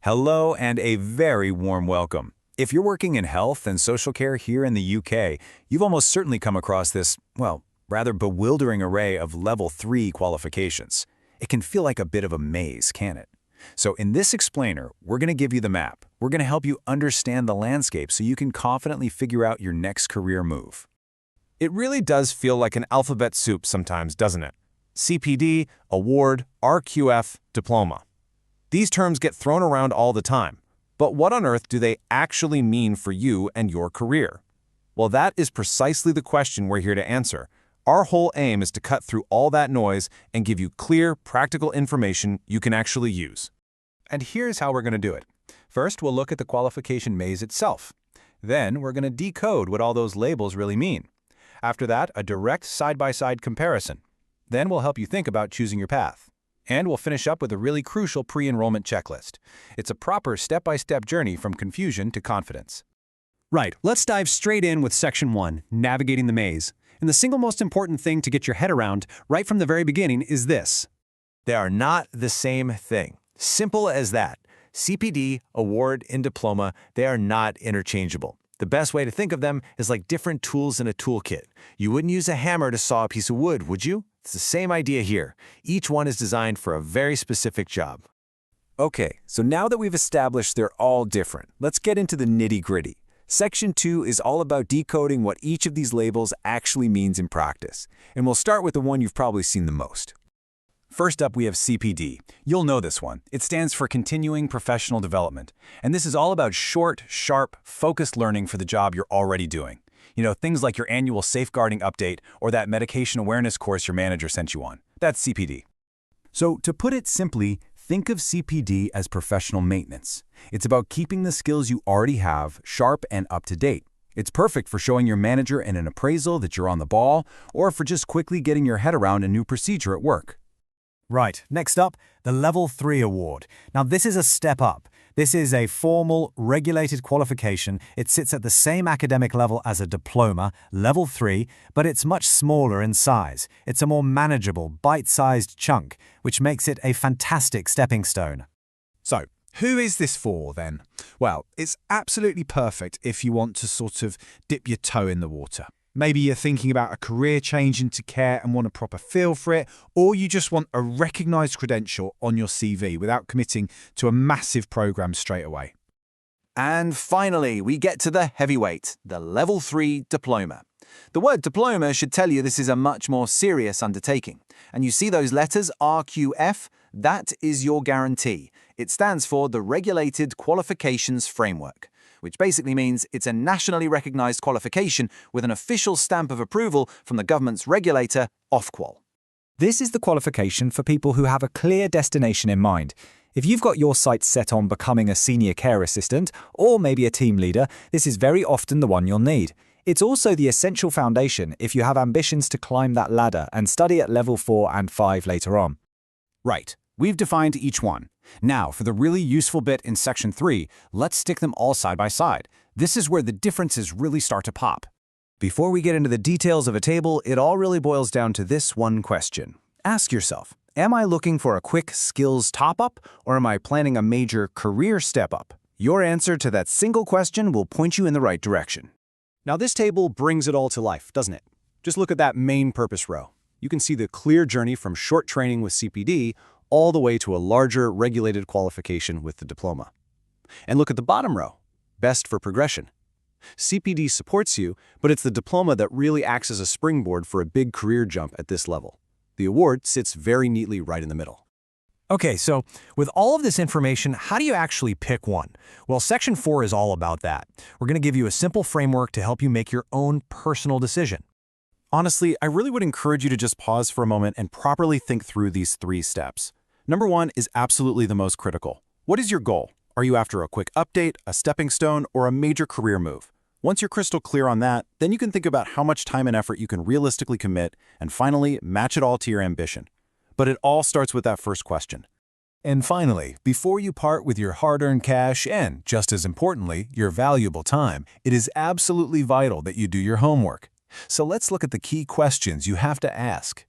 Hello and a very warm welcome. If you're working in health and social care here in the UK, you've almost certainly come across this, well, rather bewildering array of Level 3 qualifications. It can feel like a bit of a maze, can't it? So in this explainer, we're going to give you the map. We're going to help you understand the landscape so you can confidently figure out your next career move. It really does feel like an alphabet soup sometimes, doesn't it? CPD, award, RQF, diploma. These terms get thrown around all the time, but what on earth do they actually mean for you and your career? Well, that is precisely the question we're here to answer. Our whole aim is to cut through all that noise and give you clear, practical information you can actually use. And here's how we're going to do it. First, we'll look at the qualification maze itself. Then, we're going to decode what all those labels really mean. After that, a direct side-by-side comparison. Then we'll help you think about choosing your path. And we'll finish up with a really crucial pre-enrollment checklist. It's a proper step-by-step journey from confusion to confidence. Right, let's dive straight in with Section 1, Navigating the Maze. And the single most important thing to get your head around right from the very beginning is this. They are not the same thing. Simple as that. CPD, award, and diploma, they are not interchangeable. The best way to think of them is like different tools in a toolkit. You wouldn't use a hammer to saw a piece of wood, would you? It's the same idea here. Each one is designed for a very specific job. Okay, so now that we've established they're all different, let's get into the nitty-gritty. Section 2 is all about decoding what each of these labels actually means in practice. And we'll start with the one you've probably seen the most. First up, we have CPD. You'll know this one. It stands for Continuing Professional Development. And this is all about short, sharp, focused learning for the job you're already doing. You know, things like your annual safeguarding update or that medication awareness course your manager sent you on. That's CPD. So to put it simply, think of CPD as professional maintenance. It's about keeping the skills you already have sharp and up to date. It's perfect for showing your manager in an appraisal that you're on the ball or for just quickly getting your head around a new procedure at work. Right, next up, the Level 3 Award. Now this is a step up. This is a formal, regulated qualification. It sits at the same academic level as a diploma, Level 3, but it's much smaller in size. It's a more manageable, bite-sized chunk, which makes it a fantastic stepping stone. So, who is this for then? Well, it's absolutely perfect if you want to sort of dip your toe in the water. Maybe you're thinking about a career change into care and want a proper feel for it, or you just want a recognised credential on your CV without committing to a massive program straight away. And finally, we get to the heavyweight, the Level 3 Diploma. The word diploma should tell you this is a much more serious undertaking. And you see those letters, RQF? That is your guarantee. It stands for the Regulated Qualifications Framework, which basically means it's a nationally recognized qualification with an official stamp of approval from the government's regulator, Ofqual. This is the qualification for people who have a clear destination in mind. If you've got your sights set on becoming a senior care assistant or maybe a team leader, this is very often the one you'll need. It's also the essential foundation if you have ambitions to climb that ladder and study at Level 4 and 5 later on. Right, we've defined each one. Now, for the really useful bit in Section 3, let's stick them all side by side. This is where the differences really start to pop. Before we get into the details of a table, it all really boils down to this one question. Ask yourself, am I looking for a quick skills top-up, or am I planning a major career step-up? Your answer to that single question will point you in the right direction. Now this table brings it all to life, doesn't it? Just look at that main purpose row. You can see the clear journey from short training with CPD all the way to a larger regulated qualification with the diploma. And look at the bottom row, best for progression. CPD supports you, but it's the diploma that really acts as a springboard for a big career jump at this level. The award sits very neatly right in the middle. Okay, so with all of this information, how do you actually pick one? Well, Section 4 is all about that. We're going to give you a simple framework to help you make your own personal decision. Honestly, I really would encourage you to just pause for a moment and properly think through these 3 steps. Number 1 is absolutely the most critical. What is your goal? Are you after a quick update, a stepping stone, or a major career move? Once you're crystal clear on that, then you can think about how much time and effort you can realistically commit, and finally, match it all to your ambition. But it all starts with that first question. And finally, before you part with your hard-earned cash and, just as importantly, your valuable time, it is absolutely vital that you do your homework. So let's look at the key questions you have to ask.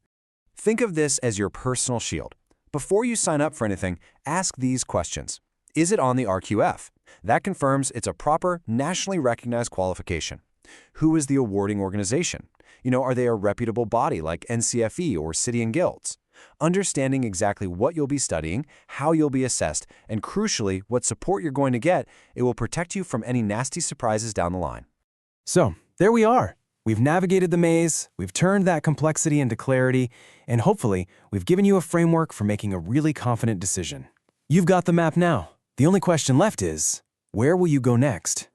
Think of this as your personal shield. Before you sign up for anything, ask these questions. Is it on the RQF? That confirms it's a proper, nationally recognized qualification. Who is the awarding organization? Are they a reputable body like NCFE or City and Guilds? Understanding exactly what you'll be studying, how you'll be assessed, and crucially, what support you're going to get, it will protect you from any nasty surprises down the line. So, there we are. We've navigated the maze, we've turned that complexity into clarity, and hopefully, we've given you a framework for making a really confident decision. You've got the map now. The only question left is, where will you go next?